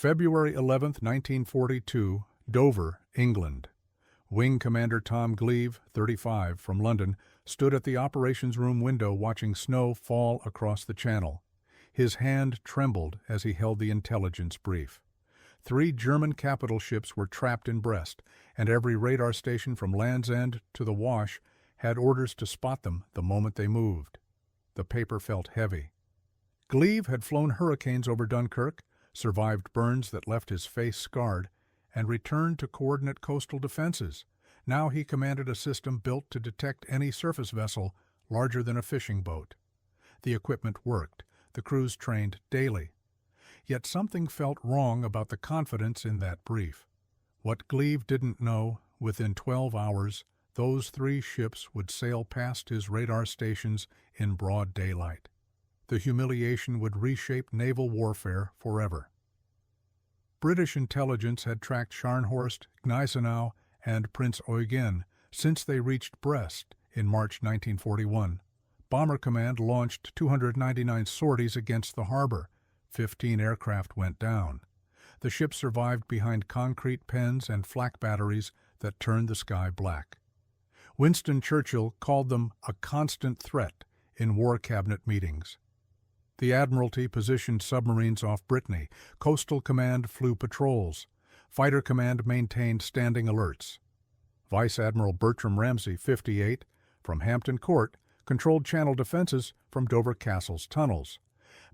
February 11, 1942, Dover, England. Wing Commander Tom Gleave, 35, from London, stood at the operations room window watching snow fall across the channel. His hand trembled as he held the intelligence brief. 3 German capital ships were trapped in Brest, and every radar station from Land's End to the Wash had orders to spot them the moment they moved. The paper felt heavy. Gleave had flown hurricanes over Dunkirk, survived burns that left his face scarred, and returned to coordinate coastal defenses. Now he commanded a system built to detect any surface vessel larger than a fishing boat. The equipment worked. The crews trained daily. Yet something felt wrong about the confidence in that brief. What Gleave didn't know, within 12 hours, those 3 ships would sail past his radar stations in broad daylight. The humiliation would reshape naval warfare forever. British intelligence had tracked Scharnhorst, Gneisenau, and Prinz Eugen since they reached Brest in March 1941. Bomber Command launched 299 sorties against the harbor. 15 aircraft went down. The ships survived behind concrete pens and flak batteries that turned the sky black. Winston Churchill called them a constant threat in War Cabinet meetings. The Admiralty positioned submarines off Brittany. Coastal Command flew patrols. Fighter Command maintained standing alerts. Vice Admiral Bertram Ramsay, 58, from Hampton Court, controlled channel defenses from Dover Castle's tunnels.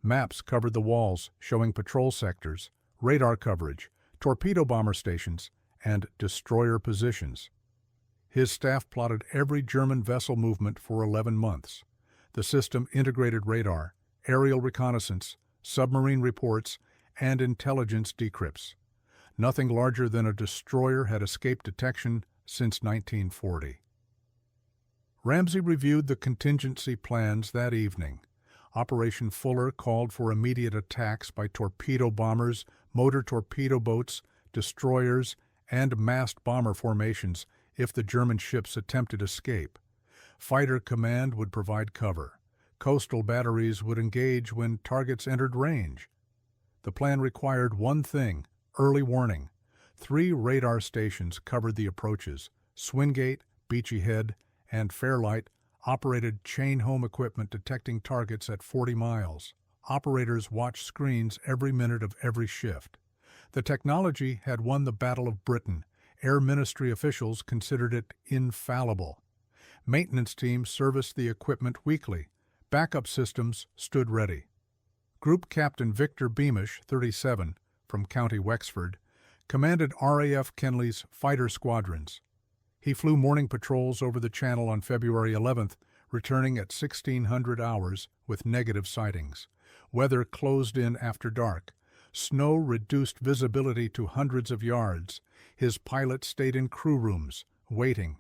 Maps covered the walls, showing patrol sectors, radar coverage, torpedo bomber stations, and destroyer positions. His staff plotted every German vessel movement for 11 months. The system integrated radar, aerial reconnaissance, submarine reports, and intelligence decrypts. Nothing larger than a destroyer had escaped detection since 1940. Ramsay reviewed the contingency plans that evening. Operation Fuller called for immediate attacks by torpedo bombers, motor torpedo boats, destroyers, and massed bomber formations if the German ships attempted escape. Fighter Command would provide cover. Coastal batteries would engage when targets entered range. The plan required one thing: early warning. 3 radar stations covered the approaches. Swingate, Beachy Head, and Fairlight operated chain-home equipment detecting targets at 40 miles. Operators watched screens every minute of every shift. The technology had won the Battle of Britain. Air Ministry officials considered it infallible. Maintenance teams serviced the equipment weekly. Backup systems stood ready. Group Captain Victor Beamish, 37, from County Wexford, commanded RAF Kenley's fighter squadrons. He flew morning patrols over the Channel on February 11th, returning at 1600 hours with negative sightings. Weather closed in after dark. Snow reduced visibility to hundreds of yards. His pilots stayed in crew rooms, waiting.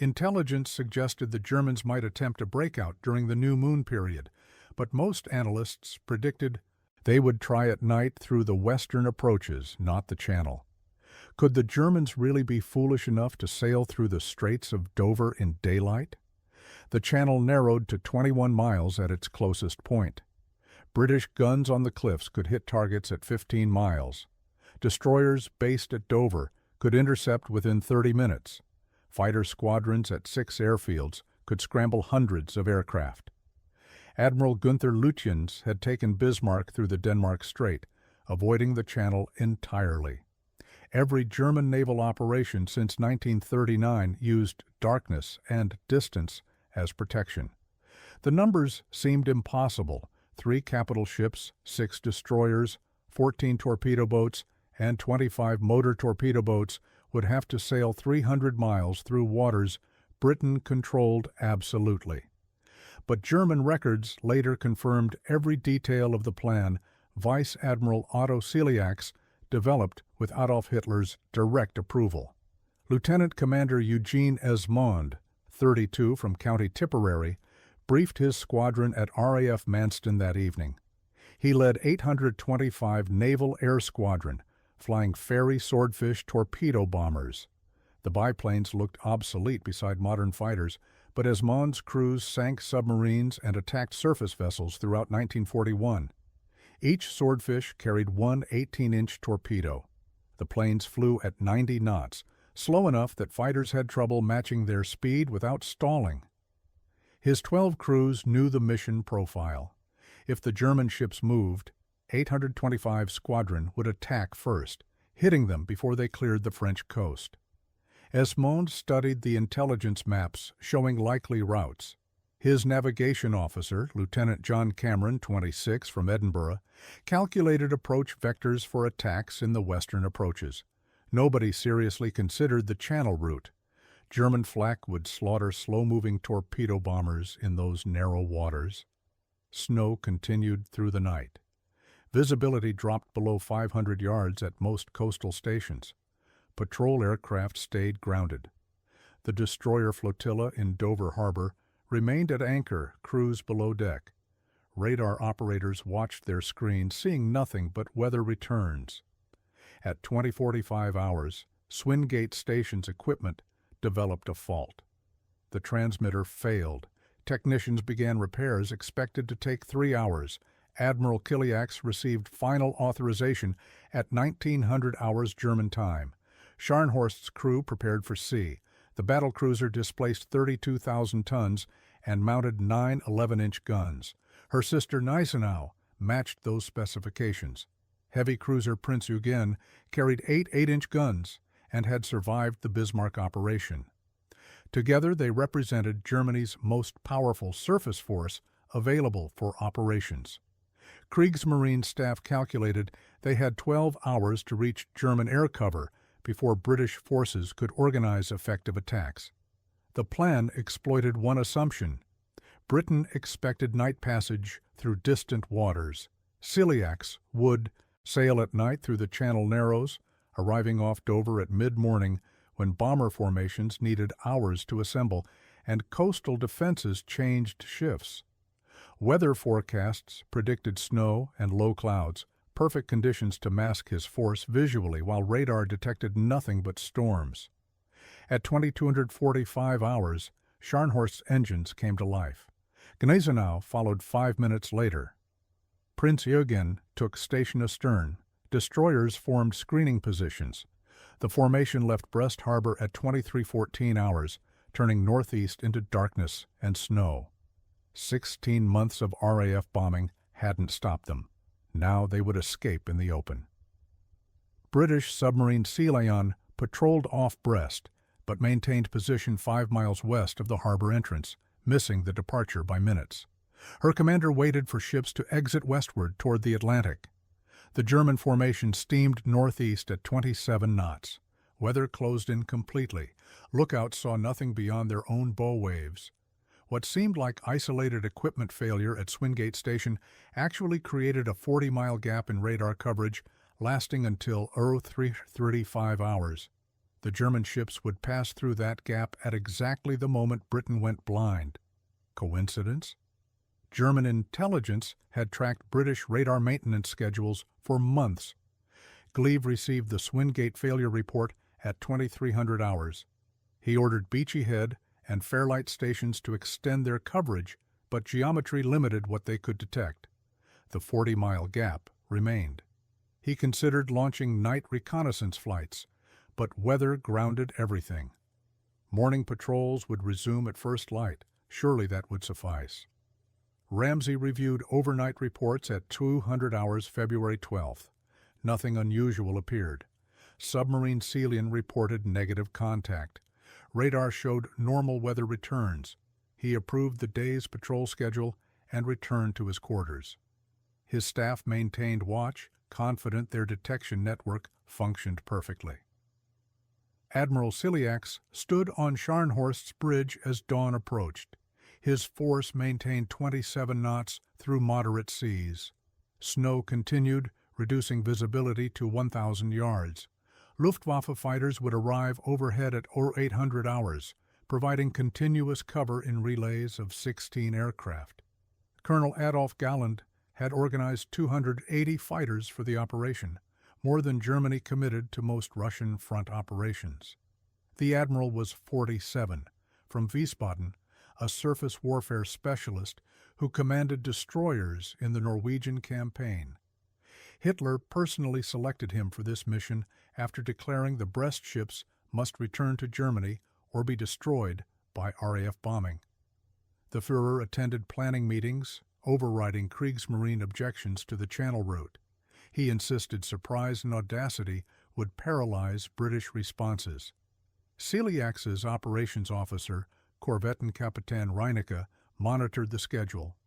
Intelligence suggested the Germans might attempt a breakout during the new moon period, but most analysts predicted they would try at night through the western approaches, not the Channel. Could the Germans really be foolish enough to sail through the Straits of Dover in daylight? The Channel narrowed to 21 miles at its closest point. British guns on the cliffs could hit targets at 15 miles. Destroyers based at Dover could intercept within 30 minutes. Fighter squadrons at 6 airfields could scramble hundreds of aircraft. Admiral Gunther Lütjens had taken Bismarck through the Denmark Strait, avoiding the Channel entirely. Every German naval operation since 1939 used darkness and distance as protection. The numbers seemed impossible: 3 capital ships, 6 destroyers, 14 torpedo boats, and 25 motor torpedo boats would have to sail 300 miles through waters Britain controlled absolutely. But German records later confirmed every detail of the plan Vice Admiral Otto Ciliax developed with Adolf Hitler's direct approval. Lieutenant Commander Eugene Esmond, 32, from County Tipperary, briefed his squadron at RAF Manston that evening. He led 825 Naval Air Squadron, flying Fairey Swordfish torpedo bombers. The biplanes looked obsolete beside modern fighters, but Esmond's crews sank submarines and attacked surface vessels throughout 1941. Each swordfish carried one 18-inch torpedo. The planes flew at 90 knots, slow enough that fighters had trouble matching their speed without stalling. His 12 crews knew the mission profile. If the German ships moved, 825 Squadron would attack first, hitting them before they cleared the French coast. Esmond studied the intelligence maps showing likely routes. His navigation officer, Lieutenant John Cameron, 26, from Edinburgh, calculated approach vectors for attacks in the western approaches. Nobody seriously considered the Channel route. German flak would slaughter slow-moving torpedo bombers in those narrow waters. Snow continued through the night. Visibility dropped below 500 yards at most coastal stations. Patrol aircraft stayed grounded. The destroyer flotilla in Dover Harbor remained at anchor, crews below deck. Radar operators watched their screens, seeing nothing but weather returns. At 20:45 hours, Swingate Station's equipment developed a fault. The transmitter failed. Technicians began repairs expected to take 3 hours. Admiral Ciliax received final authorization at 1900 hours German time. Scharnhorst's crew prepared for sea. The battlecruiser displaced 32,000 tons and mounted 9 11-inch guns. Her sister Gneisenau matched those specifications. Heavy cruiser Prinz Eugen carried 8 8-inch guns and had survived the Bismarck operation. Together they represented Germany's most powerful surface force available for operations. Kriegsmarine staff calculated they had 12 hours to reach German air cover before British forces could organize effective attacks. The plan exploited one assumption. Britain expected night passage through distant waters. Ciliax would sail at night through the Channel Narrows, arriving off Dover at mid-morning when bomber formations needed hours to assemble and coastal defenses changed shifts. Weather forecasts predicted snow and low clouds, perfect conditions to mask his force visually while radar detected nothing but storms. At 2245 hours, Scharnhorst's engines came to life. Gneisenau followed 5 minutes later. Prinz Eugen took station astern. Destroyers formed screening positions. The formation left Brest harbor at 23:14 hours, turning northeast into darkness and snow. 16 months of RAF bombing hadn't stopped them. Now they would escape in the open. British submarine Sea Lion patrolled off Brest, but maintained position 5 miles west of the harbor entrance, missing the departure by minutes. Her commander waited for ships to exit westward toward the Atlantic. The German formation steamed northeast at 27 knots. Weather closed in completely. Lookouts saw nothing beyond their own bow waves. What seemed like isolated equipment failure at Swingate Station actually created a 40-mile gap in radar coverage, lasting until 03:35 hours. The German ships would pass through that gap at exactly the moment Britain went blind. Coincidence? German intelligence had tracked British radar maintenance schedules for months. Gleave received the Swingate failure report at 2300 hours. He ordered Beachy Head and Fairlight stations to extend their coverage, but geometry limited what they could detect. The 40-mile gap remained. He considered launching night reconnaissance flights, but weather grounded everything. Morning patrols would resume at first light. Surely that would suffice. Ramsey reviewed overnight reports at 200 hours February 12th. Nothing unusual appeared. Submarine Cilian reported negative contact. Radar showed normal weather returns. He approved the day's patrol schedule and returned to his quarters. His staff maintained watch, confident their detection network functioned perfectly. Admiral Ciliax stood on Scharnhorst's bridge as dawn approached. His force maintained 27 knots through moderate seas. Snow continued, reducing visibility to 1,000 yards. Luftwaffe fighters would arrive overhead at 0800 hours, providing continuous cover in relays of 16 aircraft. Colonel Adolf Galland had organized 280 fighters for the operation, more than Germany committed to most Russian front operations. The admiral was 47, from Wiesbaden, a surface warfare specialist who commanded destroyers in the Norwegian campaign. Hitler personally selected him for this mission after declaring the Brest ships must return to Germany or be destroyed by RAF bombing. The Führer attended planning meetings, overriding Kriegsmarine objections to the Channel route. He insisted surprise and audacity would paralyze British responses. Ciliax's operations officer, Korvettenkapitän Reinecke, monitored the schedule.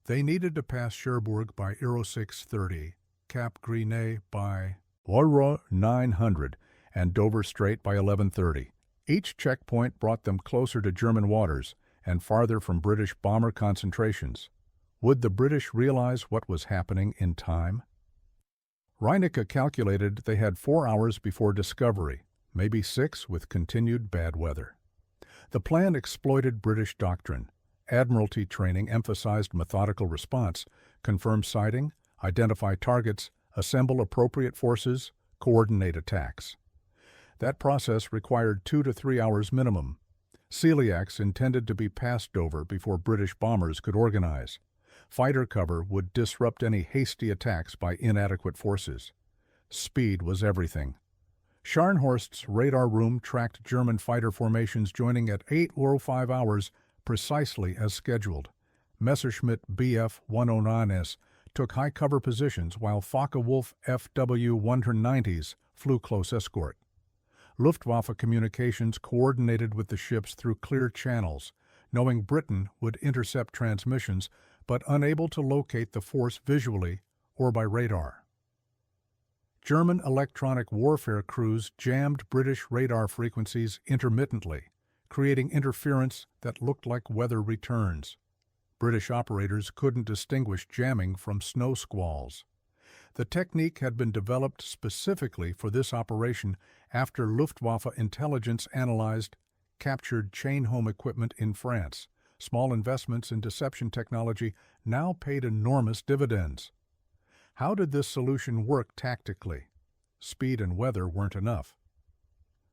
They needed to pass Cherbourg by 0630, Cap Gris-Nez by 900, and Dover Strait by 1130. Each checkpoint brought them closer to German waters and farther from British bomber concentrations. Would the British realize what was happening in time? Reinecke calculated they had 4 hours before discovery, maybe 6 with continued bad weather. The plan exploited British doctrine. Admiralty training emphasized methodical response, confirm sighting, identify targets, assemble appropriate forces, coordinate attacks. That process required 2 to 3 hours minimum. Ciliax intended to be past Dover before British bombers could organize. Fighter cover would disrupt any hasty attacks by inadequate forces. Speed was everything. Scharnhorst's radar room tracked German fighter formations joining at 8:05 hours, precisely as scheduled. Messerschmitt Bf 109s took high cover positions while Focke-Wulf FW 190s flew close escort. Luftwaffe communications coordinated with the ships through clear channels, knowing Britain would intercept transmissions but unable to locate the force visually or by radar. German electronic warfare crews jammed British radar frequencies intermittently, creating interference that looked like weather returns. British operators couldn't distinguish jamming from snow squalls. The technique had been developed specifically for this operation after Luftwaffe intelligence analyzed captured chain-home equipment in France. Small investments in deception technology now paid enormous dividends. How did this solution work tactically? Speed and weather weren't enough.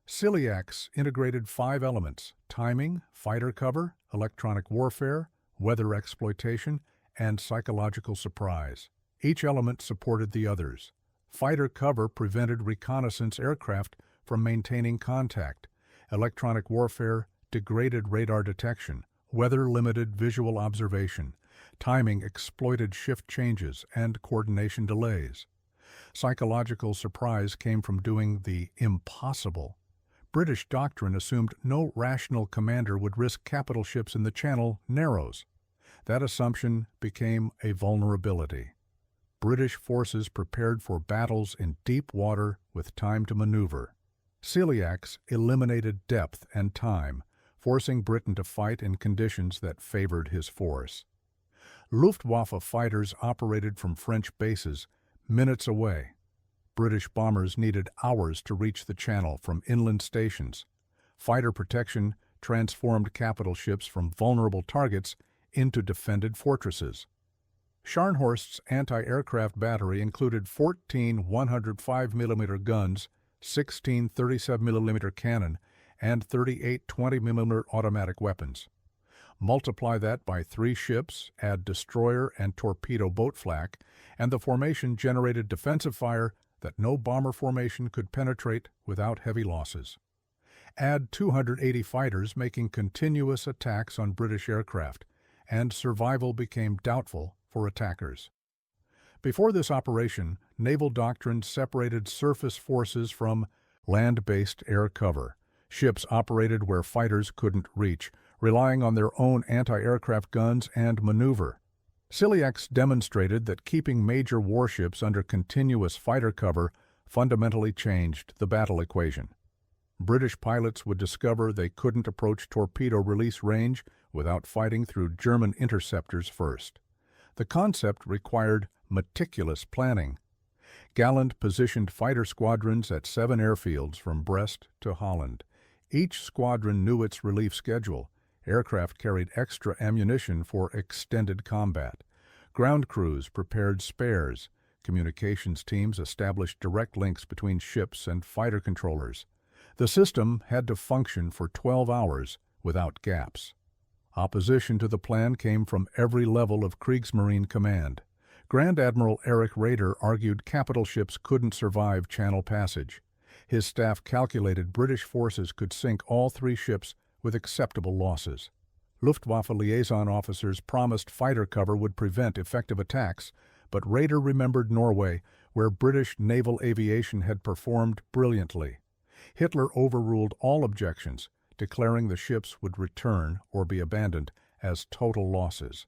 Ciliax integrated 5 elements: timing, fighter cover, electronic warfare, weather exploitation, and psychological surprise. Each element supported the others. Fighter cover prevented reconnaissance aircraft from maintaining contact. Electronic warfare degraded radar detection. Weather limited visual observation. Timing exploited shift changes and coordination delays. Psychological surprise came from doing the impossible. British doctrine assumed no rational commander would risk capital ships in the Channel Narrows. That assumption became a vulnerability. British forces prepared for battles in deep water with time to maneuver. Ciliax eliminated depth and time, forcing Britain to fight in conditions that favored his force. Luftwaffe fighters operated from French bases minutes away. British bombers needed hours to reach the Channel from inland stations. Fighter protection transformed capital ships from vulnerable targets into defended fortresses. Scharnhorst's anti-aircraft battery included 14 105mm guns, 16 37mm cannon, and 38 20mm automatic weapons. Multiply that by 3 ships, add destroyer and torpedo boat flak, and the formation generated defensive fire that no bomber formation could penetrate without heavy losses. Add 280 fighters making continuous attacks on British aircraft, and survival became doubtful for attackers. Before this operation, naval doctrine separated surface forces from land-based air cover. Ships operated where fighters couldn't reach, relying on their own anti-aircraft guns and maneuver. Ciliax demonstrated that keeping major warships under continuous fighter cover fundamentally changed the battle equation. British pilots would discover they couldn't approach torpedo release range without fighting through German interceptors first. The concept required meticulous planning. Gallant positioned fighter squadrons at 7 airfields from Brest to Holland. Each squadron knew its relief schedule. Aircraft carried extra ammunition for extended combat. Ground crews prepared spares. Communications teams established direct links between ships and fighter controllers. The system had to function for 12 hours without gaps. Opposition to the plan came from every level of Kriegsmarine command. Grand Admiral Erich Raeder argued capital ships couldn't survive Channel passage. His staff calculated British forces could sink all 3 ships with acceptable losses. Luftwaffe liaison officers promised fighter cover would prevent effective attacks, but Raeder remembered Norway, where British naval aviation had performed brilliantly. Hitler overruled all objections, declaring the ships would return or be abandoned as total losses.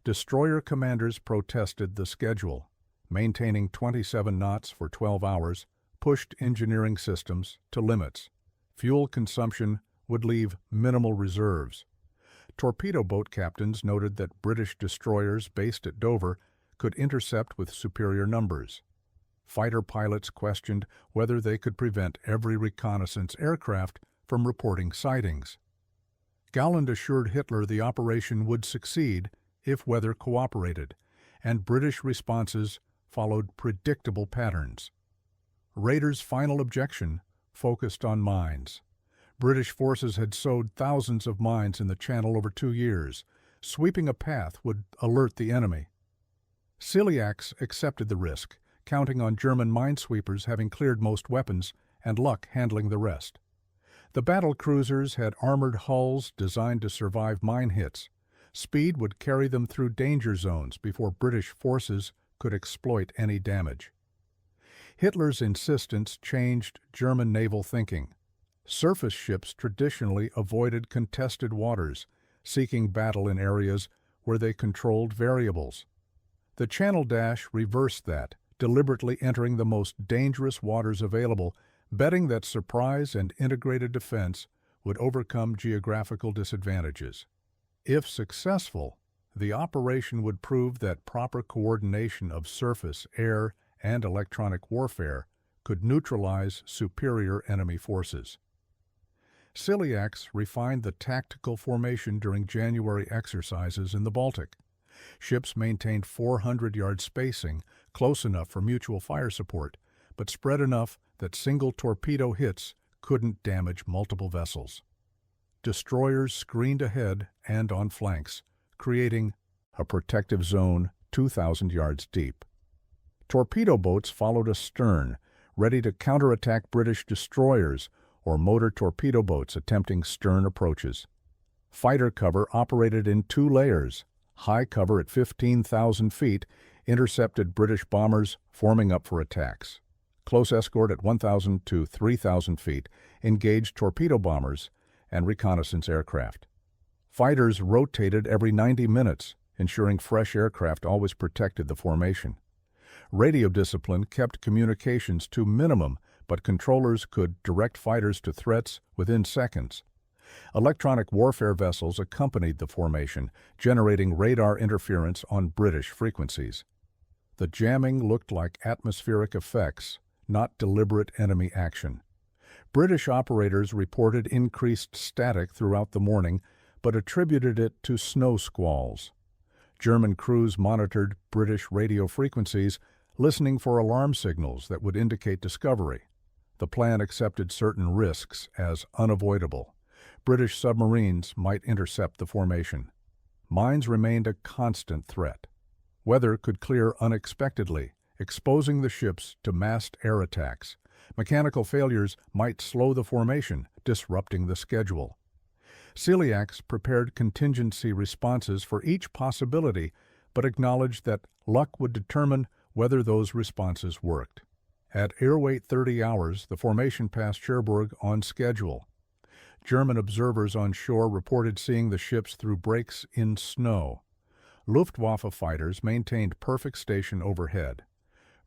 Destroyer commanders protested the schedule. Maintaining 27 knots for 12 hours pushed engineering systems to limits. Fuel consumption would leave minimal reserves. Torpedo boat captains noted that British destroyers based at Dover could intercept with superior numbers. Fighter pilots questioned whether they could prevent every reconnaissance aircraft from reporting sightings. Galland assured Hitler the operation would succeed if weather cooperated, and British responses followed predictable patterns. Raeder's final objection focused on mines. British forces had sowed thousands of mines in the Channel over 2 years. Sweeping a path would alert the enemy. Ciliax accepted the risk, counting on German minesweepers having cleared most weapons and luck handling the rest. The battle cruisers had armored hulls designed to survive mine hits. Speed would carry them through danger zones before British forces could exploit any damage. Hitler's insistence changed German naval thinking. Surface ships traditionally avoided contested waters, seeking battle in areas where they controlled variables. The Channel Dash reversed that, deliberately entering the most dangerous waters available, betting that surprise and integrated defense would overcome geographical disadvantages. If successful, the operation would prove that proper coordination of surface, air, and electronic warfare could neutralize superior enemy forces. Ciliax refined the tactical formation during January exercises in the Baltic. Ships maintained 400-yard spacing, close enough for mutual fire support, but spread enough that single torpedo hits couldn't damage multiple vessels. Destroyers screened ahead and on flanks, creating a protective zone 2,000 yards deep. Torpedo boats followed astern, ready to counterattack British destroyers or motor torpedo boats attempting stern approaches. Fighter cover operated in 2 layers. High cover at 15,000 feet intercepted British bombers forming up for attacks. Close escort at 1,000 to 3,000 feet engaged torpedo bombers and reconnaissance aircraft. Fighters rotated every 90 minutes, ensuring fresh aircraft always protected the formation. Radio discipline kept communications to minimum, but controllers could direct fighters to threats within seconds. Electronic warfare vessels accompanied the formation, generating radar interference on British frequencies. The jamming looked like atmospheric effects, not deliberate enemy action. British operators reported increased static throughout the morning, but attributed it to snow squalls. German crews monitored British radio frequencies, listening for alarm signals that would indicate discovery. The plan accepted certain risks as unavoidable. British submarines might intercept the formation. Mines remained a constant threat. Weather could clear unexpectedly, exposing the ships to massed air attacks. Mechanical failures might slow the formation, disrupting the schedule. Ciliax prepared contingency responses for each possibility, but acknowledged that luck would determine whether those responses worked. At air weight 30 hours, the formation passed Cherbourg on schedule. German observers on shore reported seeing the ships through breaks in snow. Luftwaffe fighters maintained perfect station overhead.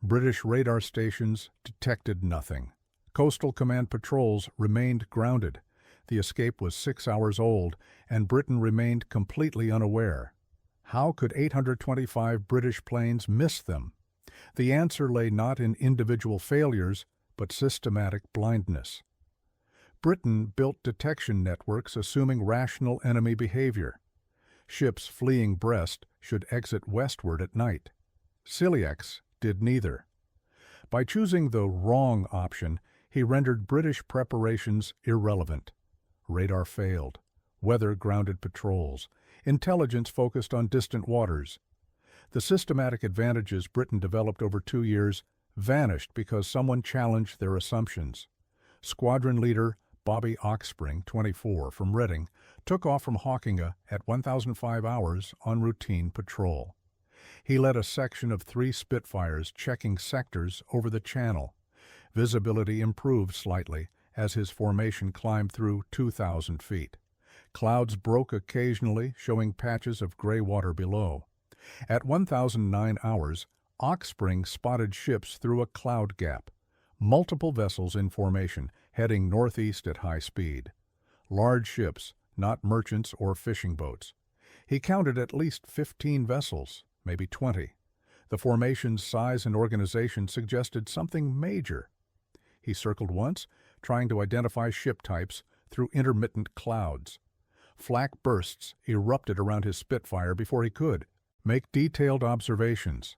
British radar stations detected nothing. Coastal Command patrols remained grounded. The escape was 6 hours old, and Britain remained completely unaware. How could 825 British planes miss them? The answer lay not in individual failures, but systematic blindness. Britain built detection networks assuming rational enemy behavior. Ships fleeing Brest should exit westward at night. Ciliax did neither. By choosing the wrong option, he rendered British preparations irrelevant. Radar failed. Weather grounded patrols. Intelligence focused on distant waters. The systematic advantages Britain developed over 2 years vanished because someone challenged their assumptions. Squadron leader Bobby Oxspring, 24, from Reading, took off from Hawkinge at 1005 hours on routine patrol. He led a section of 3 Spitfires checking sectors over the Channel. Visibility improved slightly as his formation climbed through 2,000 feet. Clouds broke occasionally, showing patches of gray water below. At 1009 hours, Oxspring spotted ships through a cloud gap. Multiple vessels in formation, heading northeast at high speed. Large ships, not merchants or fishing boats. He counted at least 15 vessels, maybe 20. The formation's size and organization suggested something major. He circled once, trying to identify ship types through intermittent clouds. Flak bursts erupted around his Spitfire before he could make detailed observations.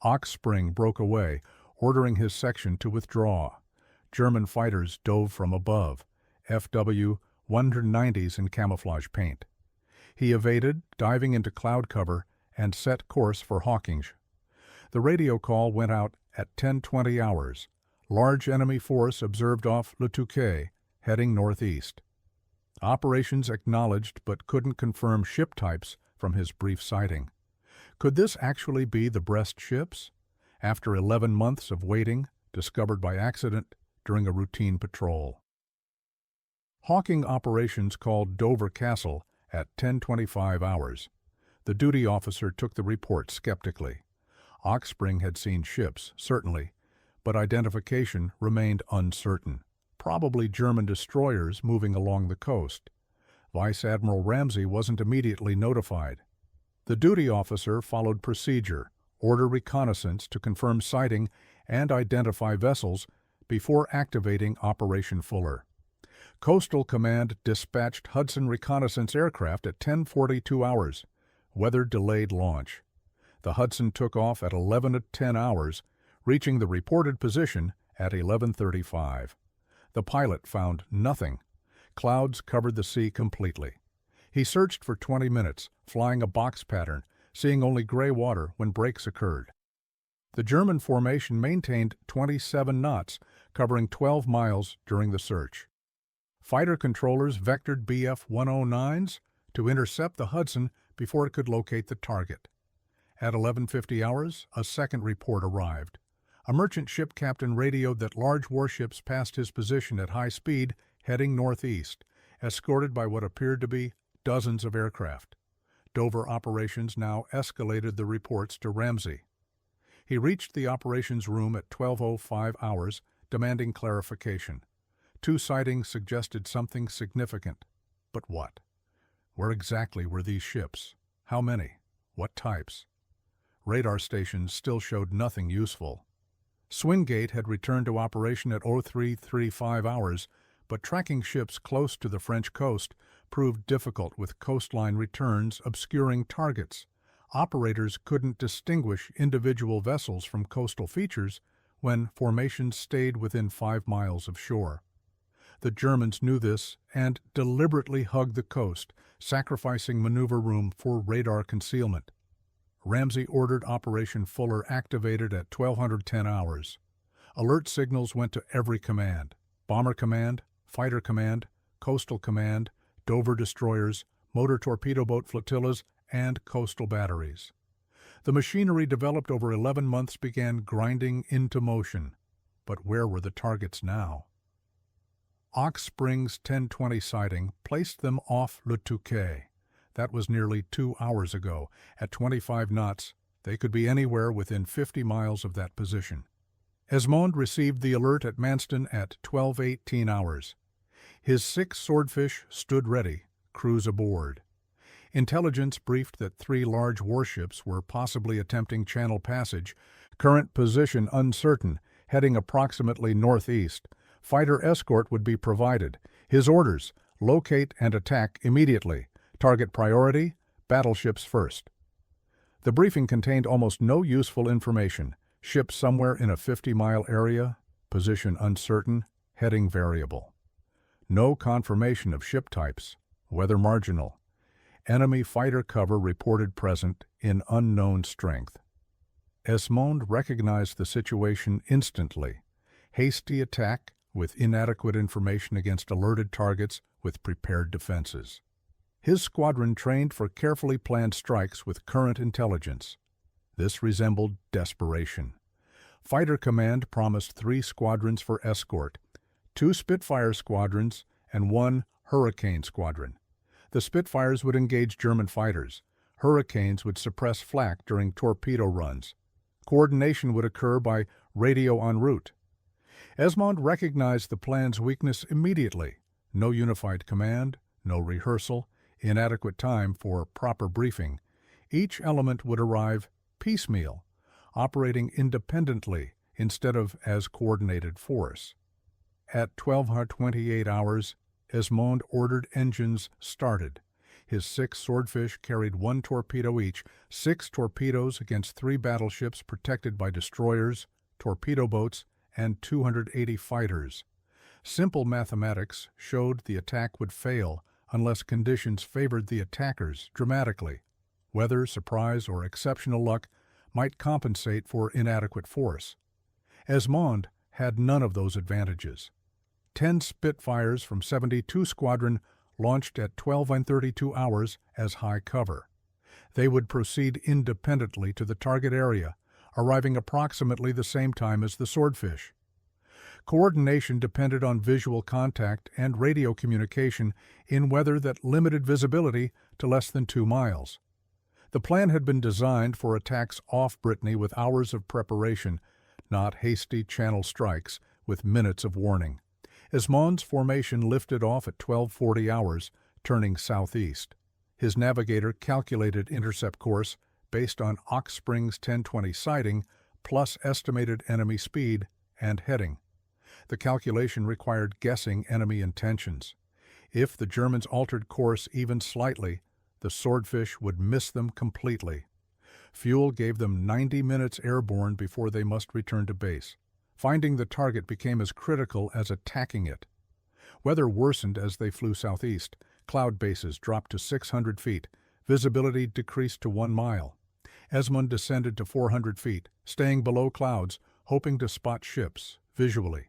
Oxspring broke away, ordering his section to withdraw. German fighters dove from above, FW-190s in camouflage paint. He evaded, diving into cloud cover, and set course for Hawkinge. The radio call went out at 10:20 hours. Large enemy force observed off Le Touquet, heading northeast. Operations acknowledged but couldn't confirm ship types from his brief sighting. Could this actually be the Brest ships? After 11 months of waiting, discovered by accident during a routine patrol. Hawking operations called Dover Castle at 10:25 hours. The duty officer took the report skeptically. Oxspring had seen ships, certainly, but identification remained uncertain. Probably German destroyers moving along the coast. Vice Admiral Ramsay wasn't immediately notified. The duty officer followed procedure, order reconnaissance to confirm sighting and identify vessels before activating Operation Fuller. Coastal Command dispatched Hudson reconnaissance aircraft at 10:42 hours. Weather delayed launch. The Hudson took off at 11:10 hours, reaching the reported position at 11:35. The pilot found nothing. Clouds covered the sea completely. He searched for 20 minutes, flying a box pattern, seeing only gray water when breaks occurred. The German formation maintained 27 knots, covering 12 miles during the search. Fighter controllers vectored Bf-109s to intercept the Hudson before it could locate the target. At 11:50 hours, a second report arrived. A merchant ship captain radioed that large warships passed his position at high speed, heading northeast, escorted by what appeared to be dozens of aircraft. Dover operations now escalated the reports to Ramsay. He reached the operations room at 12:05 hours, demanding clarification. 2 sightings suggested something significant. But what? Where exactly were these ships? How many? What types? Radar stations still showed nothing useful. Swingate had returned to operation at 03:35 hours, but tracking ships close to the French coast proved difficult with coastline returns obscuring targets. Operators couldn't distinguish individual vessels from coastal features when formations stayed within 5 miles of shore. The Germans knew this and deliberately hugged the coast, sacrificing maneuver room for radar concealment. Ramsay ordered Operation Fuller activated at 1210 hours. Alert signals went to every command: Bomber Command, Fighter Command, Coastal Command, Dover destroyers, motor torpedo boat flotillas, and coastal batteries. The machinery developed over 11 months began grinding into motion. But where were the targets now? Oxspring's 10:20 sighting placed them off Le Touquet. That was nearly 2 hours ago. At 25 knots, they could be anywhere within 50 miles of that position. Esmond received the alert at Manston at 12:18 hours. His 6 swordfish stood ready, crews aboard. Intelligence briefed that 3 large warships were possibly attempting channel passage, current position uncertain, heading approximately northeast. Fighter escort would be provided. His orders: locate and attack immediately. Target priority: battleships first. The briefing contained almost no useful information. Ships somewhere in a 50-mile area, position uncertain, heading variable. No confirmation of ship types, weather marginal. Enemy fighter cover reported present in unknown strength. Esmond recognized the situation instantly. Hasty attack with inadequate information against alerted targets with prepared defenses. His squadron trained for carefully planned strikes with current intelligence. This resembled desperation. Fighter Command promised 3 squadrons for escort, 2 Spitfire squadrons, and 1 Hurricane squadron. The Spitfires would engage German fighters. Hurricanes would suppress flak during torpedo runs. Coordination would occur by radio en route. Esmond recognized the plan's weakness immediately. No unified command, no rehearsal, inadequate time for proper briefing. Each element would arrive piecemeal, operating independently instead of as coordinated force. At 12:28 hours, Esmond ordered engines started. His 6 swordfish carried 1 torpedo each, 6 torpedoes against 3 battleships protected by destroyers, torpedo boats, and 280 fighters. Simple mathematics showed the attack would fail unless conditions favored the attackers dramatically. Weather, surprise, or exceptional luck might compensate for inadequate force. Esmond had none of those advantages. 10 Spitfires from 72 Squadron launched at 12:32 hours as high cover. They would proceed independently to the target area, arriving approximately the same time as the swordfish. Coordination depended on visual contact and radio communication in weather that limited visibility to less than 2 miles. The plan had been designed for attacks off Brittany with hours of preparation, not hasty channel strikes with minutes of warning. Esmond's formation lifted off at 12:40 hours, turning southeast. His navigator calculated intercept course based on Ox Springs 1020 sighting plus estimated enemy speed and heading. The calculation required guessing enemy intentions. If the Germans altered course even slightly, the swordfish would miss them completely. Fuel gave them 90 minutes airborne before they must return to base. Finding the target became as critical as attacking it. Weather worsened as they flew southeast. Cloud bases dropped to 600 feet. Visibility decreased to 1 mile. Esmond descended to 400 feet, staying below clouds, hoping to spot ships visually.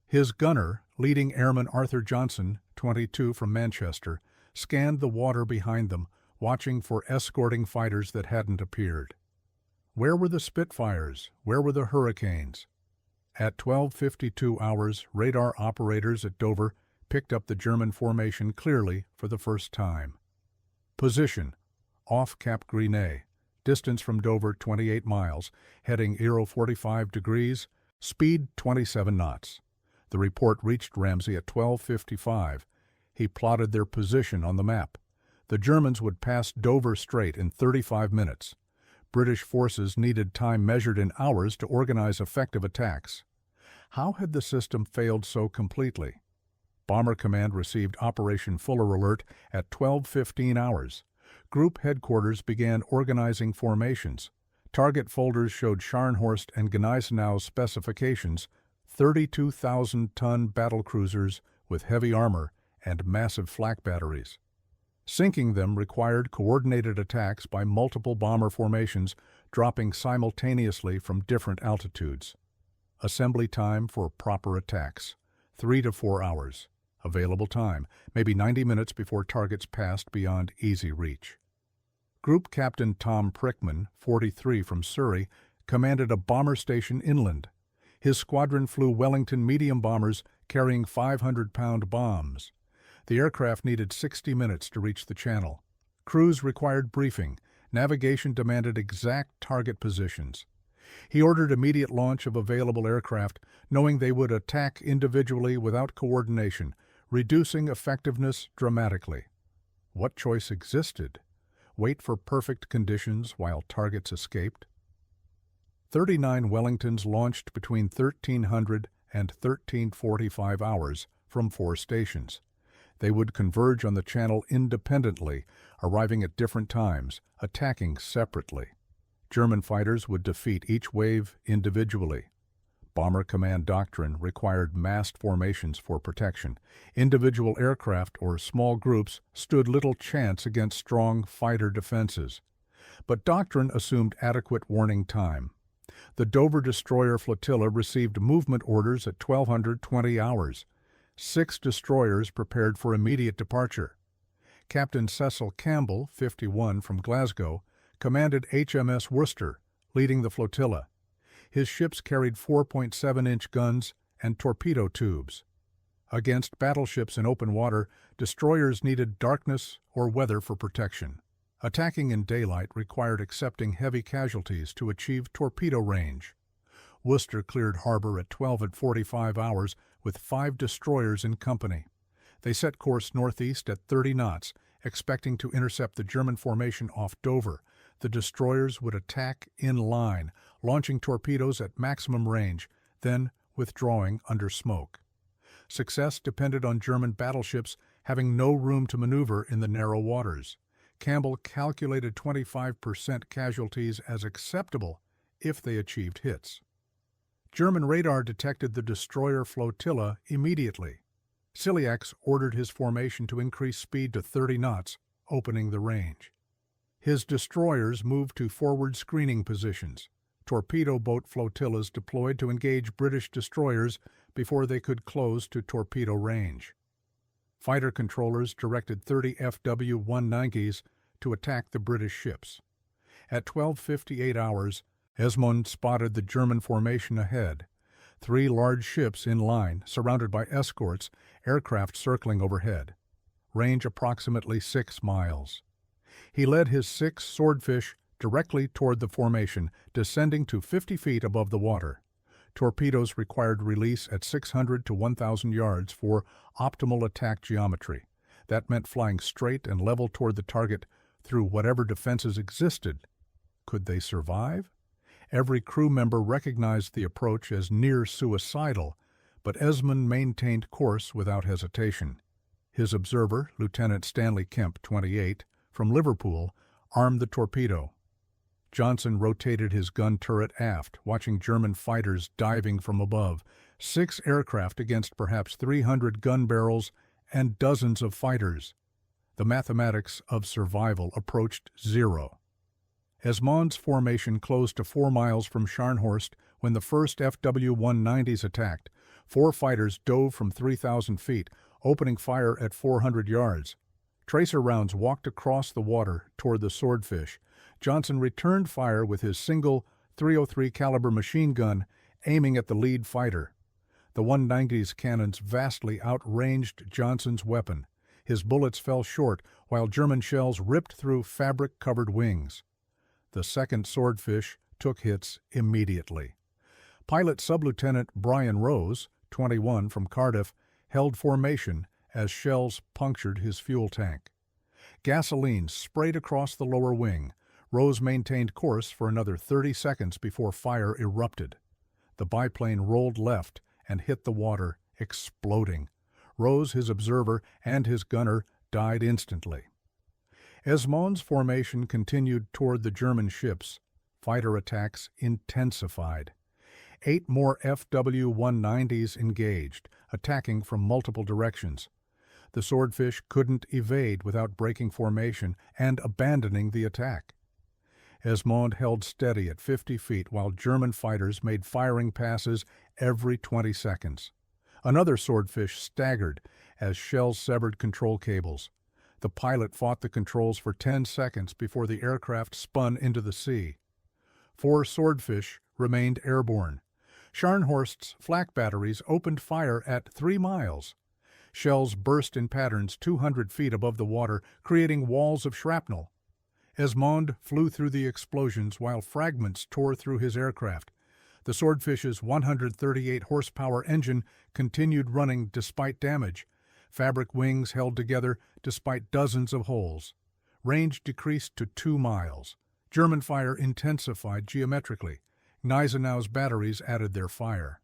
His gunner, leading airman Arthur Johnson, 22 from Manchester, scanned the water behind them, watching for escorting fighters that hadn't appeared. Where were the Spitfires? Where were the Hurricanes? At 12:52 hours, radar operators at Dover picked up the German formation clearly for the first time. Position: off Cap Gris-Nez, distance from Dover 28 miles, heading Aero 45 degrees, speed 27 knots. The report reached Ramsey at 12:55. He plotted their position on the map. The Germans would pass Dover Strait in 35 minutes. British forces needed time measured in hours to organize effective attacks. How had the system failed so completely? Bomber Command received Operation Fuller Alert at 12:15 hours. Group headquarters began organizing formations. Target folders showed Scharnhorst and Gneisenau specifications, 32,000-ton battlecruisers with heavy armor and massive flak batteries. Sinking them required coordinated attacks by multiple bomber formations dropping simultaneously from different altitudes. Assembly time for proper attacks: 3 to 4 hours. Available time: maybe 90 minutes before targets passed beyond easy reach. Group Captain Tom Prickman, 43 from Surrey, commanded a bomber station inland. His squadron flew Wellington medium bombers carrying 500-pound bombs. The aircraft needed 60 minutes to reach the channel. Crews required briefing. Navigation demanded exact target positions. He ordered immediate launch of available aircraft, knowing they would attack individually without coordination, reducing effectiveness dramatically. What choice existed? Wait for perfect conditions while targets escaped? 39 Wellingtons launched between 1300 and 1345 hours from 4 stations. They would converge on the channel independently, arriving at different times, attacking separately. German fighters would defeat each wave individually. Bomber Command doctrine required massed formations for protection. Individual aircraft or small groups stood little chance against strong fighter defenses. But doctrine assumed adequate warning time. The Dover destroyer flotilla received movement orders at 1220 hours. 6 destroyers prepared for immediate departure. Captain Cecil Campbell, 51, from Glasgow, commanded HMS Worcester, leading the flotilla. His ships carried 4.7-inch guns and torpedo tubes. Against battleships in open water, destroyers needed darkness or weather for protection. Attacking in daylight required accepting heavy casualties to achieve torpedo range. Worcester cleared harbor at 12:45 hours with 5 destroyers in company. They set course northeast at 30 knots, expecting to intercept the German formation off Dover. The destroyers would attack in line, launching torpedoes at maximum range, then withdrawing under smoke. Success depended on German battleships having no room to maneuver in the narrow waters. Campbell calculated 25% casualties as acceptable if they achieved hits. German radar detected the destroyer flotilla immediately. Ciliax ordered his formation to increase speed to 30 knots, opening the range. His destroyers moved to forward screening positions. Torpedo boat flotillas deployed to engage British destroyers before they could close to torpedo range. Fighter controllers directed 30 FW-190s to attack the British ships. At 12:58 hours, Esmond spotted the German formation ahead. 3 large ships in line, surrounded by escorts, aircraft circling overhead. Range approximately 6 miles. He led his 6 swordfish directly toward the formation, descending to 50 feet above the water. Torpedoes required release at 600 to 1,000 yards for optimal attack geometry. That meant flying straight and level toward the target through whatever defenses existed. Could they survive? Every crew member recognized the approach as near suicidal, but Esmond maintained course without hesitation. His observer, Lieutenant Stanley Kemp, 28, from Liverpool, armed the torpedo. Johnson rotated his gun turret aft, watching German fighters diving from above. 6 aircraft against perhaps 300 gun barrels and dozens of fighters. The mathematics of survival approached zero. Esmond's formation closed to 4 miles from Scharnhorst when the first FW-190s attacked. 4 fighters dove from 3,000 feet, opening fire at 400 yards. Tracer rounds walked across the water toward the swordfish. Johnson returned fire with his single .303 caliber machine gun, aiming at the lead fighter. The 190's cannons vastly outranged Johnson's weapon. His bullets fell short, while German shells ripped through fabric-covered wings. The second swordfish took hits immediately. Pilot Sub-Lieutenant Brian Rose, 21, from Cardiff, held formation as shells punctured his fuel tank. Gasoline sprayed across the lower wing. Rose maintained course for another 30 seconds before fire erupted. The biplane rolled left and hit the water, exploding. Rose, his observer, and his gunner died instantly. Esmond's formation continued toward the German ships. Fighter attacks intensified. 8 more FW-190s engaged, attacking from multiple directions. The swordfish couldn't evade without breaking formation and abandoning the attack. Esmond held steady at 50 feet while German fighters made firing passes every 20 seconds. Another swordfish staggered as shells severed control cables. The pilot fought the controls for 10 seconds before the aircraft spun into the sea. 4 swordfish remained airborne. Scharnhorst's flak batteries opened fire at 3 miles. Shells burst in patterns 200 feet above the water, creating walls of shrapnel. Esmond flew through the explosions while fragments tore through his aircraft. The Swordfish's 138 horsepower engine continued running despite damage. Fabric wings held together despite dozens of holes. Range decreased to 2 miles. German fire intensified geometrically. Gneisenau's batteries added their fire.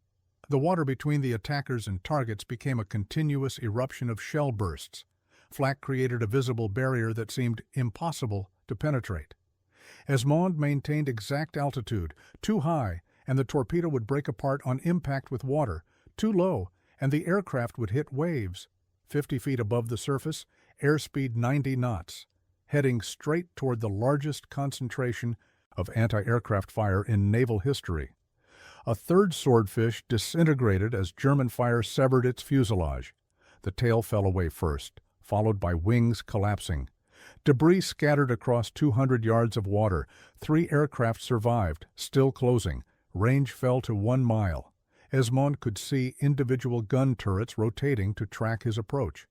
The water between the attackers and targets became a continuous eruption of shell bursts. Flak created a visible barrier that seemed impossible to penetrate. Esmond maintained exact altitude. Too high, and the torpedo would break apart on impact with water. Too low, and the aircraft would hit waves. 50 feet above the surface, airspeed 90 knots. heading straight toward the largest concentration of anti-aircraft fire in naval history. A third swordfish disintegrated as German fire severed its fuselage. The tail fell away first, followed by wings collapsing. Debris scattered across 200 yards of water. 3 aircraft survived, still closing. Range fell to 1 mile. Esmond could see individual gun turrets rotating to track his approach.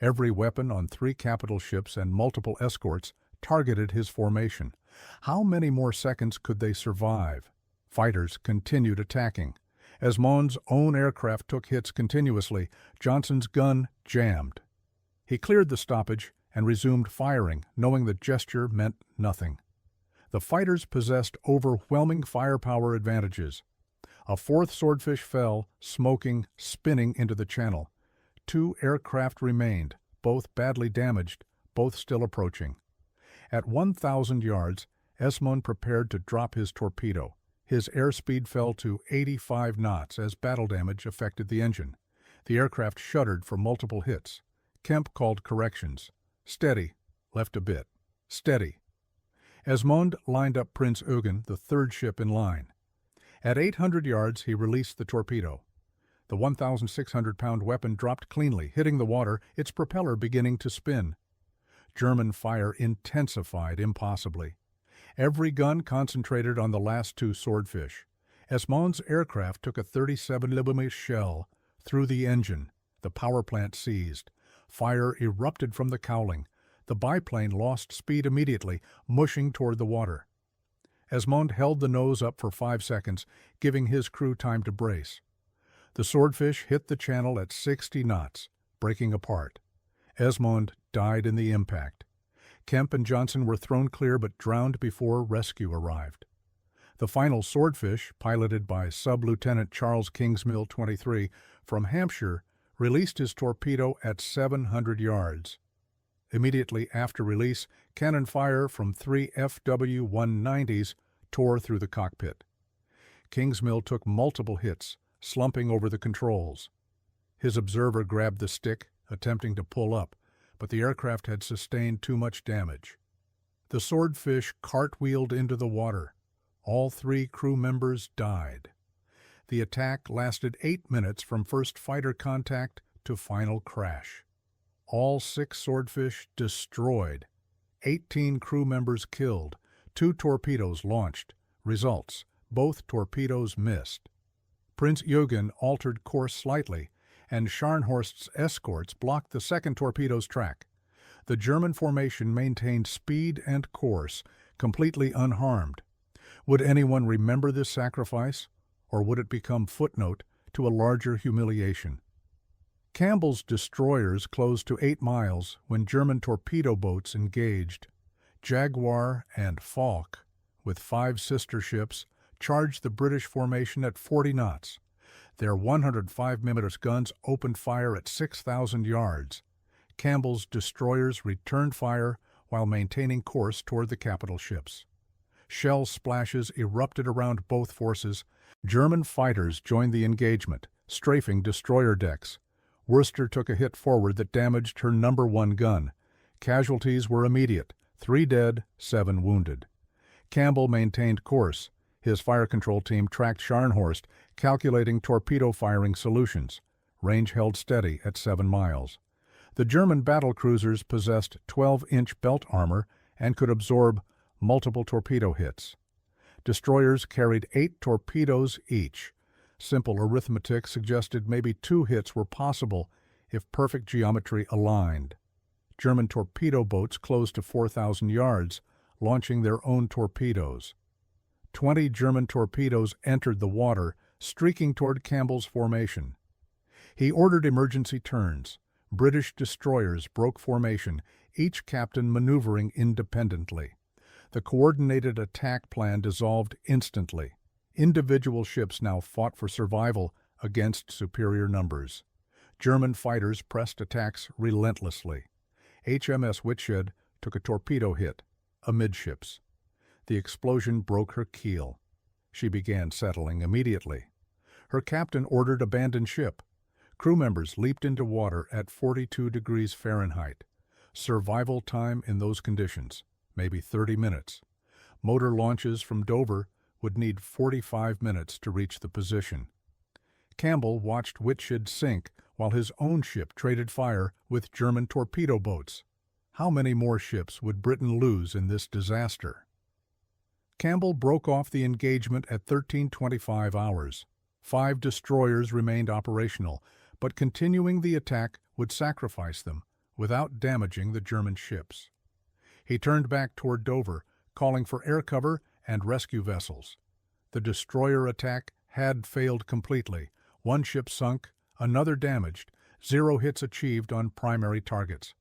Every weapon on 3 capital ships and multiple escorts targeted his formation. How many more seconds could they survive? Fighters continued attacking. Esmond's own aircraft took hits continuously. Johnson's gun jammed. He cleared the stoppage and resumed firing, knowing the gesture meant nothing. The fighters possessed overwhelming firepower advantages. A 4th swordfish fell, smoking, spinning into the channel. 2 aircraft remained, both badly damaged, both still approaching. At 1,000 yards, Esmond prepared to drop his torpedo. His airspeed fell to 85 knots as battle damage affected the engine. The aircraft shuddered for multiple hits. Kemp called corrections. Steady. Left a bit. Steady. Esmond lined up Prinz Eugen, the 3rd ship in line. At 800 yards, he released the torpedo. The 1,600-pound weapon dropped cleanly, hitting the water, its propeller beginning to spin. German fire intensified impossibly. Every gun concentrated on the last 2 swordfish. Esmond's aircraft took a 37mm shell through the engine. The power plant seized. Fire erupted from the cowling. The biplane lost speed immediately, mushing toward the water. Esmond held the nose up for 5 seconds, giving his crew time to brace. The swordfish hit the channel at 60 knots, breaking apart. Esmond died in the impact. Kemp and Johnson were thrown clear but drowned before rescue arrived. The final swordfish, piloted by Sub-Lieutenant Charles Kingsmill 23 from Hampshire, released his torpedo at 700 yards. Immediately after release, cannon fire from 3 FW-190s tore through the cockpit. Kingsmill took multiple hits, slumping over the controls. His observer grabbed the stick, attempting to pull up, but the aircraft had sustained too much damage. The swordfish cartwheeled into the water. All 3 crew members died. The attack lasted 8 minutes from first fighter contact to final crash. All 6 swordfish destroyed. 18 crew members killed. 2 torpedoes launched. Results: both torpedoes missed. Prinz Eugen altered course slightly, and Scharnhorst's escorts blocked the second torpedo's track. The German formation maintained speed and course, completely unharmed. Would anyone remember this sacrifice, or would it become footnote to a larger humiliation? Campbell's destroyers closed to 8 miles when German torpedo boats engaged. Jaguar and Falk, with 5 sister ships, charged the British formation at 40 knots. Their 105mm guns opened fire at 6,000 yards. Campbell's destroyers returned fire while maintaining course toward the capital ships. Shell splashes erupted around both forces. German fighters joined the engagement, strafing destroyer decks. Worcester took a hit forward that damaged her number 1 gun. Casualties were immediate: 3 dead, 7 wounded. Campbell maintained course. His fire control team tracked Scharnhorst, calculating torpedo firing solutions. Range held steady at 7 miles. The German battle cruisers possessed 12-inch belt armor and could absorb multiple torpedo hits. Destroyers carried 8 torpedoes each. Simple arithmetic suggested maybe 2 hits were possible if perfect geometry aligned. German torpedo boats closed to 4,000 yards, launching their own torpedoes. 20 German torpedoes entered the water, streaking toward Campbell's formation. He ordered emergency turns. British destroyers broke formation, each captain maneuvering independently. The coordinated attack plan dissolved instantly. Individual ships now fought for survival against superior numbers. German fighters pressed attacks relentlessly. HMS Whitshed took a torpedo hit, amidships. The explosion broke her keel. She began settling immediately. Her captain ordered abandon ship. Crew members leaped into water at 42 degrees Fahrenheit. Survival time in those conditions, maybe 30 minutes. Motor launches from Dover would need 45 minutes to reach the position. Campbell watched Whitshed sink while his own ship traded fire with German torpedo boats. How many more ships would Britain lose in this disaster? Campbell broke off the engagement at 13:25 hours. 5 destroyers remained operational, but continuing the attack would sacrifice them without damaging the German ships. He turned back toward Dover, calling for air cover and rescue vessels. The destroyer attack had failed completely. 1 ship sunk, another damaged, 0 hits achieved on primary targets.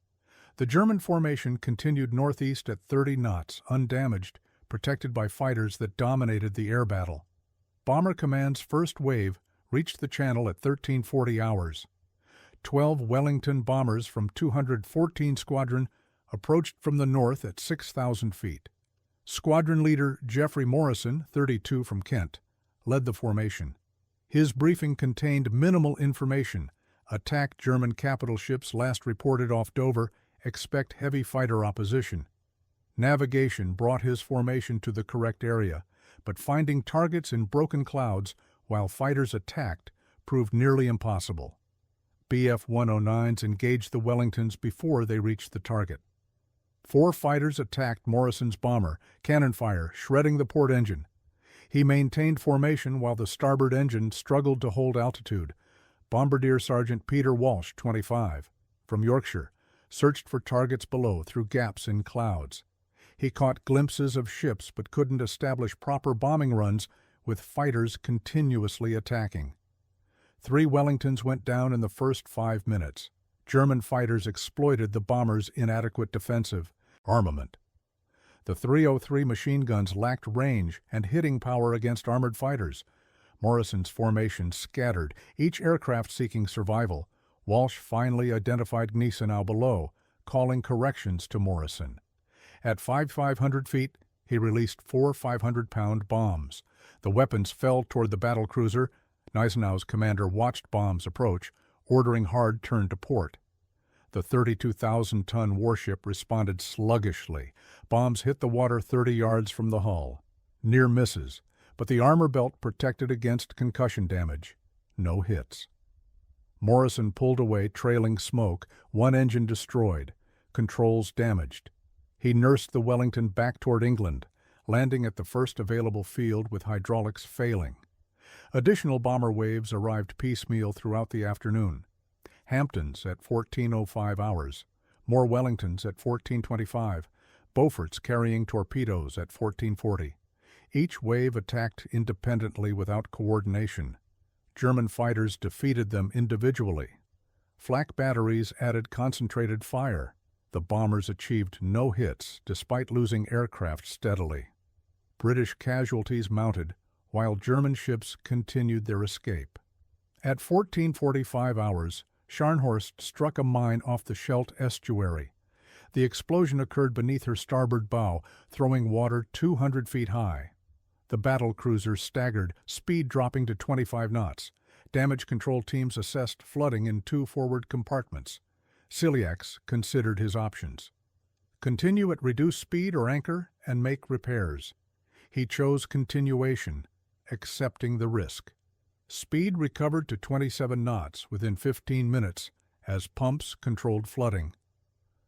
The German formation continued northeast at 30 knots, undamaged, protected by fighters that dominated the air battle. Bomber Command's first wave reached the channel at 13:40 hours. 12 Wellington bombers from 214 Squadron approached from the north at 6,000 feet. Squadron leader Geoffrey Morrison, 32 from Kent, led the formation. His briefing contained minimal information. Attack German capital ships last reported off Dover. Expect heavy fighter opposition. Navigation brought his formation to the correct area, but finding targets in broken clouds while fighters attacked proved nearly impossible. Bf-109s engaged the Wellingtons before they reached the target. 4 fighters attacked Morrison's bomber, cannon fire shredding the port engine. He maintained formation while the starboard engine struggled to hold altitude. Bombardier Sergeant Peter Walsh, 25, from Yorkshire, searched for targets below through gaps in clouds. He caught glimpses of ships but couldn't establish proper bombing runs with fighters continuously attacking. 3 Wellingtons went down in the first 5 minutes. German fighters exploited the bombers' inadequate defensive armament. The 303 machine guns lacked range and hitting power against armored fighters. Morrison's formation scattered, each aircraft seeking survival. Walsh finally identified Gneisenau below, calling corrections to Morrison. At 500 feet, he released 4 500-pound bombs. The weapons fell toward the battlecruiser. Gneisenau's commander watched bombs approach, ordering hard turn to port. The 32,000-ton warship responded sluggishly. Bombs hit the water 30 yards from the hull. Near misses, but the armor belt protected against concussion damage. No hits. Morrison pulled away, trailing smoke, 1 engine destroyed, controls damaged. He nursed the Wellington back toward England, landing at the first available field with hydraulics failing. Additional bomber waves arrived piecemeal throughout the afternoon. Hamptons at 14:05 hours, more Wellingtons at 14:25, Beauforts carrying torpedoes at 14:40. Each wave attacked independently without coordination. German fighters defeated them individually. Flak batteries added concentrated fire. The bombers achieved no hits despite losing aircraft steadily. British casualties mounted while German ships continued their escape. At 14:45 hours, Scharnhorst struck a mine off the Scheldt estuary. The explosion occurred beneath her starboard bow, throwing water 200 feet high. The battlecruiser staggered, speed dropping to 25 knots. Damage control teams assessed flooding in 2 forward compartments. Ciliax considered his options. Continue at reduced speed or anchor and make repairs. He chose continuation, accepting the risk. Speed recovered to 27 knots within 15 minutes as pumps controlled flooding.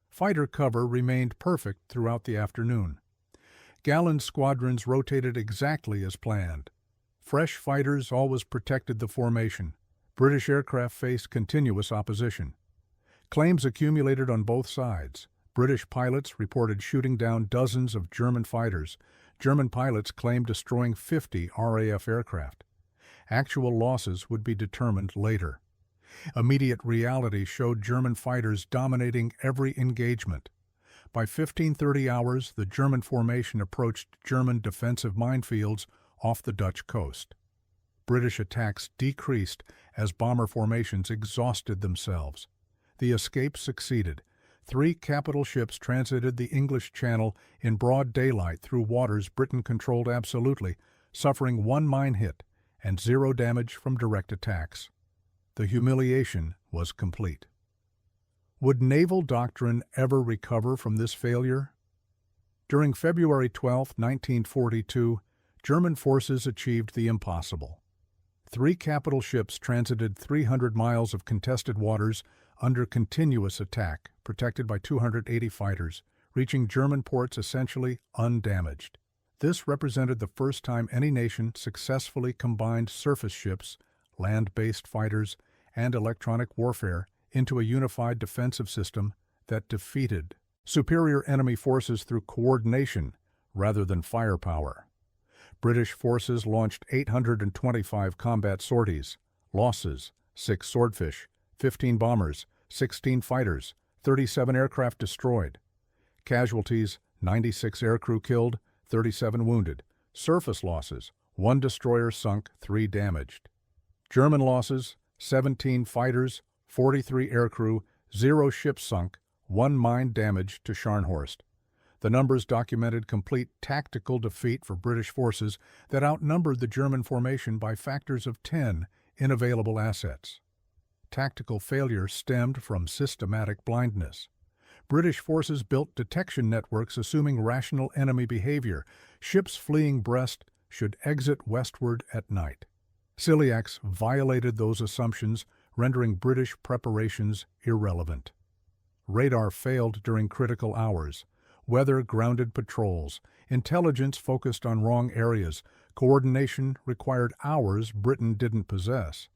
Fighter cover remained perfect throughout the afternoon. Gallant squadrons rotated exactly as planned. Fresh fighters always protected the formation. British aircraft faced continuous opposition. Claims accumulated on both sides. British pilots reported shooting down dozens of German fighters. German pilots claimed destroying 50 RAF aircraft. Actual losses would be determined later. Immediate reality showed German fighters dominating every engagement. By 15:30 hours, the German formation approached German defensive minefields off the Dutch coast. British attacks decreased as bomber formations exhausted themselves. The escape succeeded. 3 capital ships transited the English Channel in broad daylight through waters Britain controlled absolutely, suffering 1 mine hit and 0 damage from direct attacks. The humiliation was complete. Would naval doctrine ever recover from this failure? During February 12, 1942, German forces achieved the impossible. 3 capital ships transited 300 miles of contested waters under continuous attack, protected by 280 fighters, reaching German ports essentially undamaged. This represented the first time any nation successfully combined surface ships, land-based fighters, and electronic warfare into a unified defensive system that defeated superior enemy forces through coordination rather than firepower. British forces launched 825 combat sorties, losses: 6 Swordfish, 15 bombers, 16 fighters, 37 aircraft destroyed. Casualties: 96 aircrew killed, 37 wounded. Surface losses: 1 destroyer sunk, 3 damaged. German losses: 17 fighters, 43 aircrew, 0 ships sunk, 1 mine damaged to Scharnhorst. The numbers documented complete tactical defeat for British forces that outnumbered the German formation by factors of 10 in available assets. Tactical failure stemmed from systematic blindness. British forces built detection networks assuming rational enemy behavior. Ships fleeing Brest should exit westward at night. Ciliax violated those assumptions, rendering British preparations irrelevant. Radar failed during critical hours. Weather grounded patrols. Intelligence focused on wrong areas. Coordination required hours Britain didn't possess.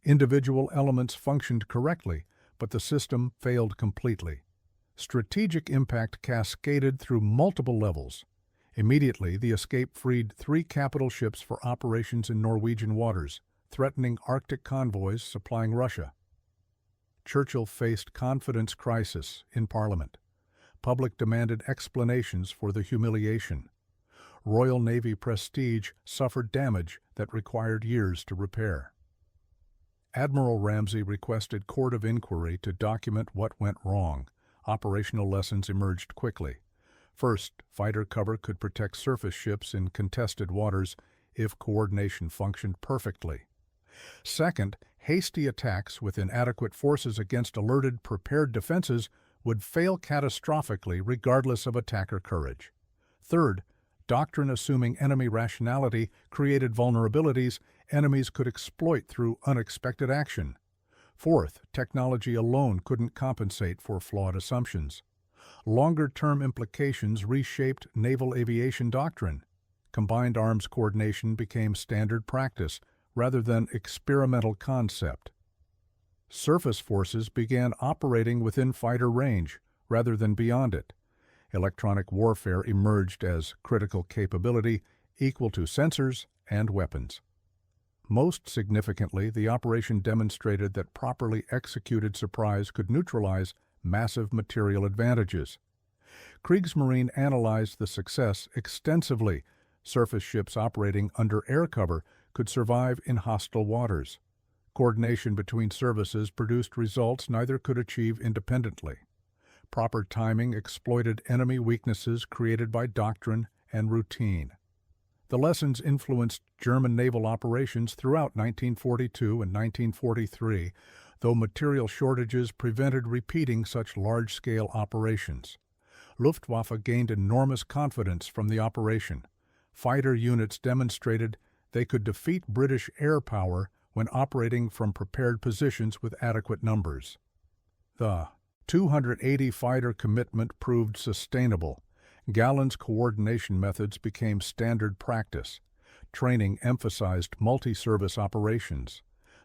Individual elements functioned correctly, but the system failed completely. Strategic impact cascaded through multiple levels. Immediately, the escape freed 3 capital ships for operations in Norwegian waters, threatening Arctic convoys supplying Russia. Churchill faced confidence crisis in Parliament. Public demanded explanations for the humiliation. Royal Navy prestige suffered damage that required years to repair. Admiral Ramsay requested court of inquiry to document what went wrong. Operational lessons emerged quickly. First, fighter cover could protect surface ships in contested waters if coordination functioned perfectly. Second, hasty attacks with inadequate forces against alerted, prepared defenses would fail catastrophically regardless of attacker courage. Third, doctrine assuming enemy rationality created vulnerabilities enemies could exploit through unexpected action. Fourth, technology alone couldn't compensate for flawed assumptions. Longer-term implications reshaped naval aviation doctrine. Combined arms coordination became standard practice rather than experimental concept. Surface forces began operating within fighter range rather than beyond it. Electronic warfare emerged as critical capability equal to sensors and weapons. Most significantly, the operation demonstrated that properly executed surprise could neutralize massive material advantages. Kriegsmarine analyzed the success extensively. Surface ships operating under air cover could survive in hostile waters. Coordination between services produced results neither could achieve independently. Proper timing exploited enemy weaknesses created by doctrine and routine. The lessons influenced German naval operations throughout 1942 and 1943, though material shortages prevented repeating such large-scale operations. Luftwaffe gained enormous confidence from the operation. Fighter units demonstrated they could defeat British air power when operating from prepared positions with adequate numbers. The 280 fighter commitment proved sustainable. Gallen's coordination methods became standard practice. Training emphasized multi-service operations.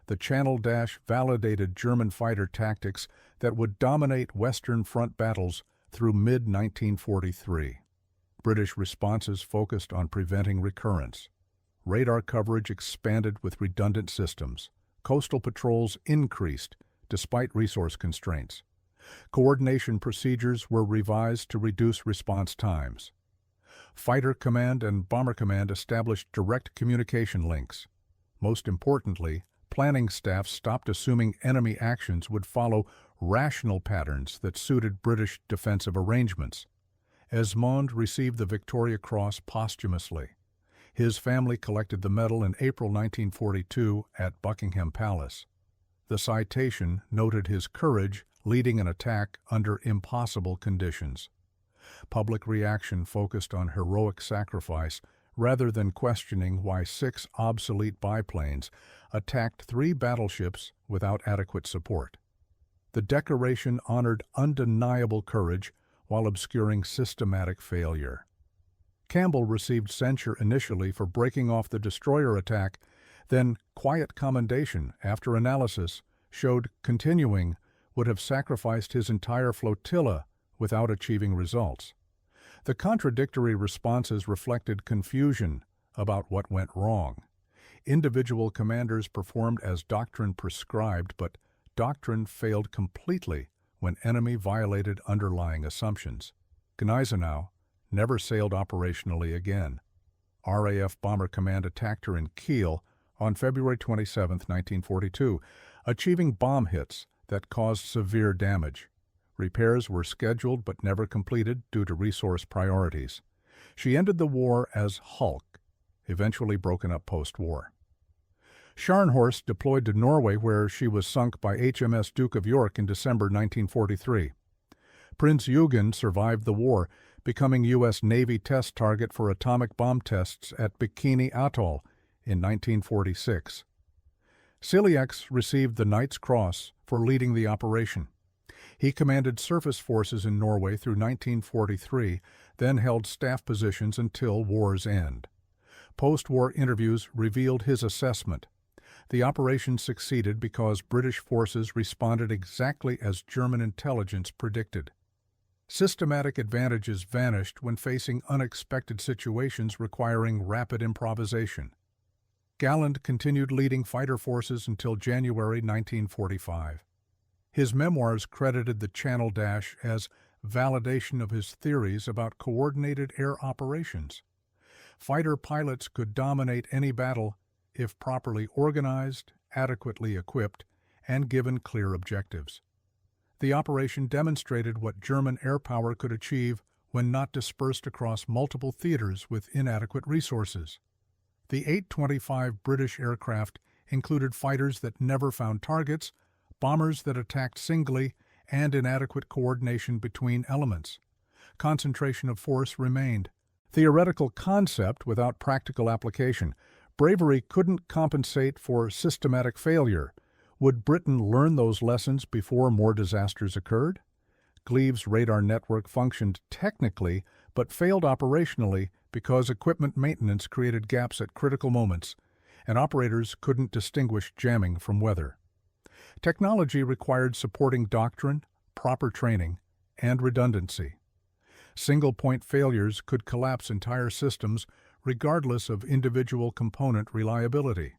The Channel Dash validated German fighter tactics that would dominate Western Front battles through mid-1943. British responses focused on preventing recurrence. Radar coverage expanded with redundant systems. Coastal patrols increased despite resource constraints. Coordination procedures were revised to reduce response times. Fighter Command and Bomber Command established direct communication links. Most importantly, planning staffs stopped assuming enemy actions would follow rational patterns that suited British defensive arrangements. Esmond received the Victoria Cross posthumously. His family collected the medal in April 1942 at Buckingham Palace. The citation noted his courage, leading an attack under impossible conditions. Public reaction focused on heroic sacrifice rather than questioning why 6 obsolete biplanes attacked 3 battleships without adequate support. The decoration honored undeniable courage while obscuring systematic failure. Campbell received censure initially for breaking off the destroyer attack, then quiet commendation after analysis showed continuing would have sacrificed his entire flotilla without achieving results. The contradictory responses reflected confusion about what went wrong. Individual commanders performed as doctrine prescribed, but doctrine failed completely when enemy violated underlying assumptions. Gneisenau never sailed operationally again. RAF Bomber Command attacked her in Kiel on February 27, 1942, achieving bomb hits that caused severe damage. Repairs were scheduled but never completed due to resource priorities. She ended the war as Hulk, eventually broken up post-war. Scharnhorst deployed to Norway, where she was sunk by HMS Duke of York in December 1943. Prinz Eugen survived the war, becoming U.S. Navy test target for atomic bomb tests at Bikini Atoll in 1946. Ciliax received the Knight's Cross for leading the operation. He commanded surface forces in Norway through 1943, then held staff positions until war's end. Post-war interviews revealed his assessment. The operation succeeded because British forces responded exactly as German intelligence predicted. Systematic advantages vanished when facing unexpected situations requiring rapid improvisation. Galland continued leading fighter forces until January 1945. His memoirs credited the Channel Dash as validation of his theories about coordinated air operations. Fighter pilots could dominate any battle if properly organized, adequately equipped, and given clear objectives. The operation demonstrated what German air power could achieve when not dispersed across multiple theaters with inadequate resources. The 825 British aircraft included fighters that never found targets, bombers that attacked singly, and inadequate coordination between elements. Concentration of force remained. Theoretical concept without practical application. Bravery couldn't compensate for systematic failure. Would Britain learn those lessons before more disasters occurred? Gleave's radar network functioned technically, but failed operationally because equipment maintenance created gaps at critical moments, and operators couldn't distinguish jamming from weather. Technology required supporting doctrine, proper training, and redundancy. Single-point failures could collapse entire systems regardless of individual component reliability.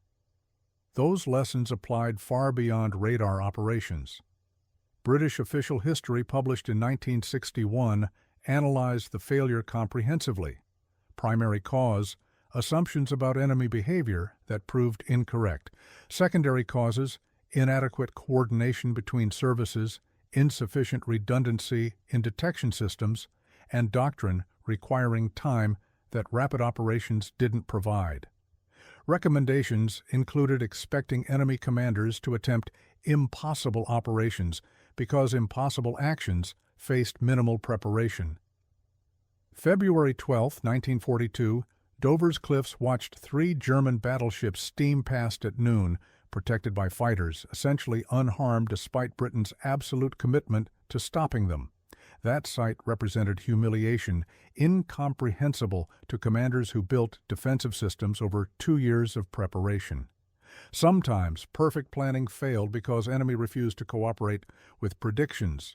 Those lessons applied far beyond radar operations. British official history published in 1961 analyzed the failure comprehensively. Primary cause, assumptions about enemy behavior that proved incorrect. Secondary causes, inadequate coordination between services, insufficient redundancy in detection systems, and doctrine requiring time that rapid operations didn't provide. Recommendations included expecting enemy commanders to attempt impossible operations because impossible actions faced minimal preparation. February 12, 1942, Dover's cliffs watched 3 German battleships steam past at noon, protected by fighters, essentially unharmed despite Britain's absolute commitment to stopping them. That sight represented humiliation incomprehensible to commanders who built defensive systems over 2 years of preparation. Sometimes perfect planning failed because enemy refused to cooperate with predictions